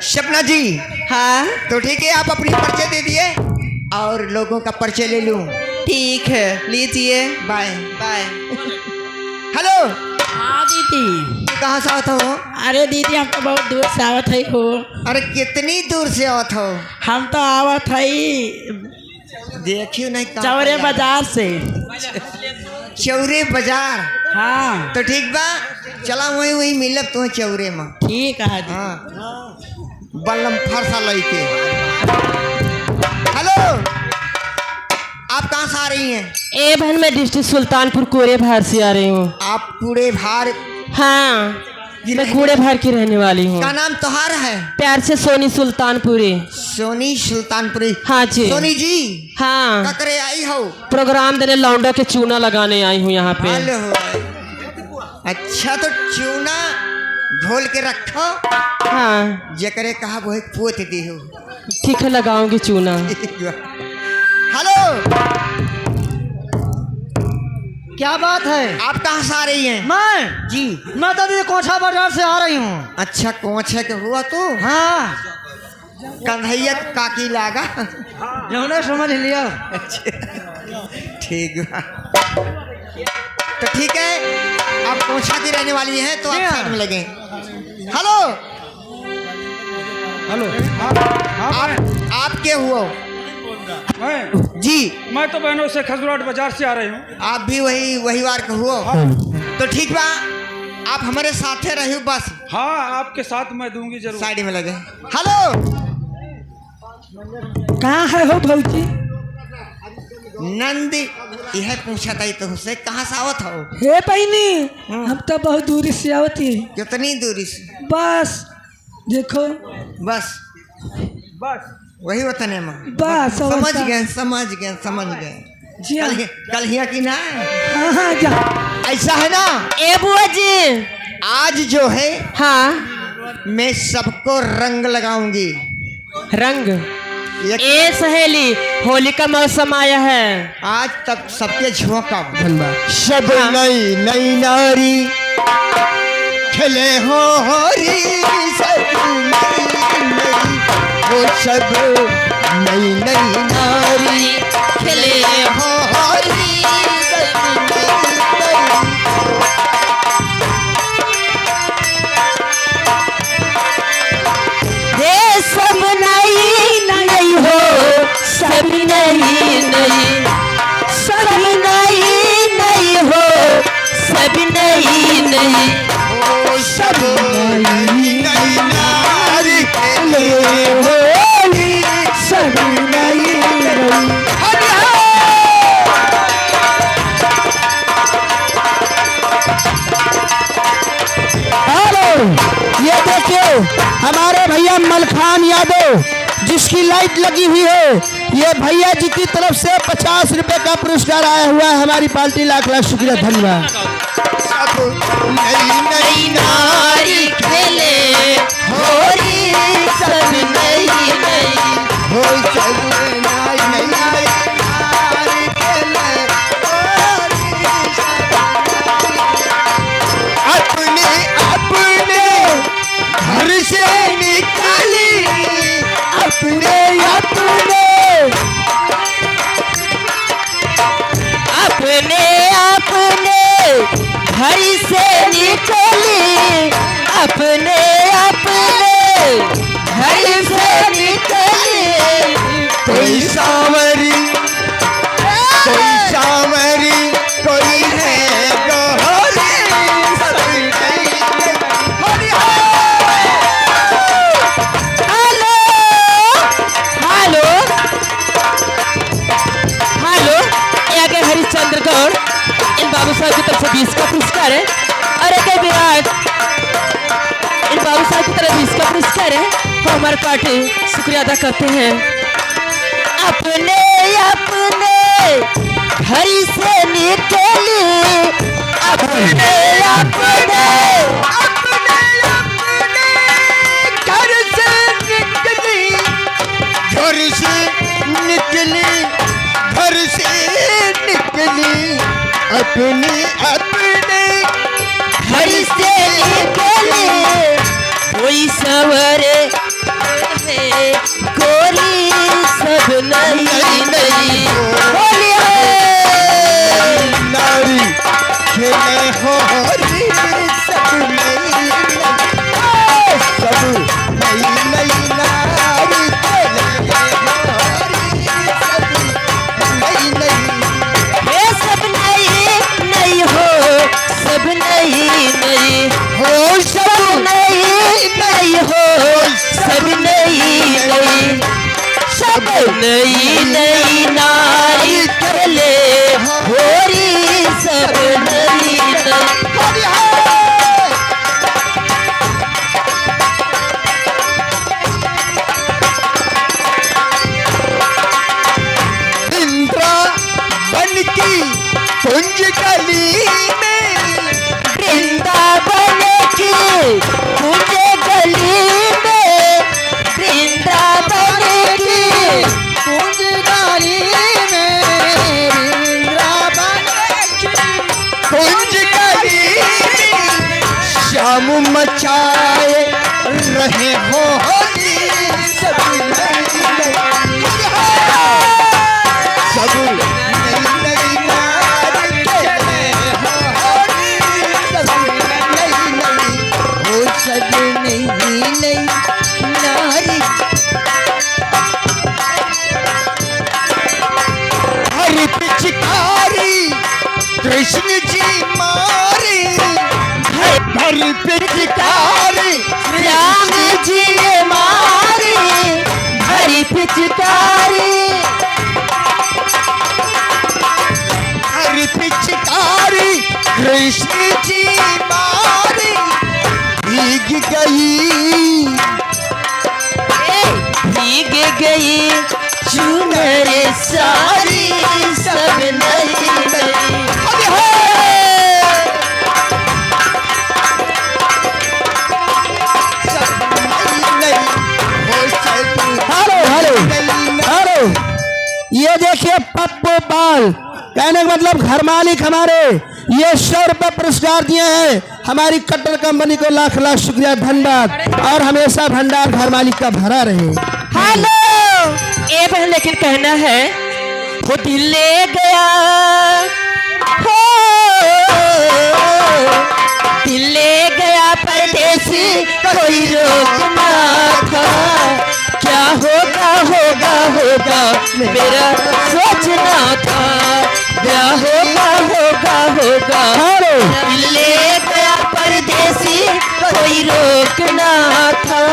सपना जी। हाँ तो ठीक है, आप अपनी परिचय दे दिए और लोगों का परिचय ले लूं। ठीक है, लीजिए। बाय। बाय। हेलो। हाँ दीदी। तू कहाँ से आवत हो? अरे दीदी हम तो बहुत दूर से आवत है हो। अरे कितनी दूर से आवत हो? हम तो आवत है देखियो नहीं कहाँ चौरे पर बाजार से। चौरे बाजार। हाँ तो ठीक बा, चला वही वही मिलब तुम्हें चौरे में। ठीक है दीदी। हाँ बल्लम फरसा लइके। हेलो, आप कहाँ से आ रही हैं? ए बहन मैं डिस्ट्रिक्ट सुल्तानपुर कूड़े भार से आ रही हूँ। आप कूड़े भार? हाँ मैं कूड़े भार की रहने वाली हूँ। का नाम तोहार है? प्यार से सोनी सुल्तानपुरी। सोनी सुल्तानपुरी। हाँ जी। सोनी जी। हाँ क्या करे आई हो? प्रोग्राम देने लौंडा के चूना लगाने आई हूँ यहाँ पे। हेलो। अच्छा तो चूना घोल के रखो। हाँ जकरे कहा वो पोत दी हो। ठीक है, लगाऊंगी चूना। हेलो, क्या बात है? आप कहाँ से आ रही हैं? मैं जी। मैं तो दीदी कोठा बाजार से आ रही हूँ। अच्छा कोच है कि हुआ तू? हाँ कंधैया काकी लागा। जो ने समझ लिया। ठीक बा। तो ठीक है, आप कोछा की रहने वाली हैं तो आप साइड में लगे। हेलो। हेलो। आप क्या हुआ? मैं जी। मैं तो बहनों से खजूराट बाजार से आ रही हूँ। आप भी वही वार का हुआ? तो ठीक बा, आप हमारे साथे रहियो बस। हाँ आपके साथ मैं दूंगी जरूर। साइड में लगे। हेलो। कहाँ है हो भौजी? नंदी यह पूछा था तो उससे कहाँ से आवत हो? हे बहनी, हम तो बहुत दूरी से आवती। कितनी दूरी से? बस देखो। बस बस वही वतने में। बस समझ गए। जी हाँ। कल हिया की ना हाँ हाँ जा। ऐसा है ना? ए बुआ जी। आज जो है हाँ मैं सबको रंग लगाऊंगी। रंग? एक ए सहेली, होली का मौसम आया है। आज तक सबके झोंका धन्यवाद। सब नई नई नारी खेले हो होरी। सब सब नई नई नारी खेले हो होली। ये सब नई नई हो, सब नई नई, सब नई नई हो, सब नई नई, ओ सब नई नई नारी खेले होली, सब नई नई। हेलो, ये देखिए हमारे भैया मलखान यादव जिसकी लाइट लगी हुई है, ये भैया जी की तरफ से 50 रुपए का पुरस्कार आया हुआ है। हमारी पार्टी लाख लाख शुक्रिया, धन्यवाद। सब नई नई नारी खेले होली। सब नई नई हो, सब नई नई नारी खेले होली। अपने अपने घर से निकाली, अपने अपने अपने अपने घर से निकली, अपने अपने घर से निकली। कोई सावरी कोई है गोरी। सब नई होली हो। हेलो हेलो हेलो, ये आगे हरिश्चंद्र गौड़, इन बाबू साहब की तरफ से 20 का पुरस्कार है। और एक विराट, इन बाबू साहब की तरफ 20 का पुरस्कार है। वो हमारे पार्टी शुक्रिया अदा करते हैं। अपने अपने घर से निकली, अपने अपने घर से निकली, घर से निकली, घर से निकली, अपने अपने घर से निकली। कोई सवरे नई नई नारी कर ले होरी सब नई नई। इंद्रा बन की कुंज गली में, वृंदावन की कुंज गली में, वृंदावन की कुंज गली में, वृंदावन की कुंज गली में श्याम मचाए रहे हो होली सब नई नई, सब नई नई नारी चले हो होली सब नई नई, वो सब नई नई नारी। हरि पिचकारी कृष्ण जी मारी, हरि पिचकारी राम जी ने मारी हरी पिचकारी। हरि पिचकारी कृष्ण जी मारी, भीग गई भीग गई चुनर सारी सब नई नई। हेलो हेलो हेलो, ये देखिए पप्पू पाल, कहने का मतलब घर मालिक हमारे ये 100 रुपये पुरस्कार दिए हैं। हमारी कट्टर कंपनी को लाख लाख शुक्रिया धन्यवाद, और हमेशा भंडार घर मालिक का भरा रहे। हेलो ए बहन, लेकिन कहना है वो दिल ले गया हो, दिल ले गया परदेसी कोई रोक ना था। क्या होगा होगा होगा मेरा सोचना था, क्या होगा होगा होगा। दिल ले गया परदेसी कोई रोक ना था।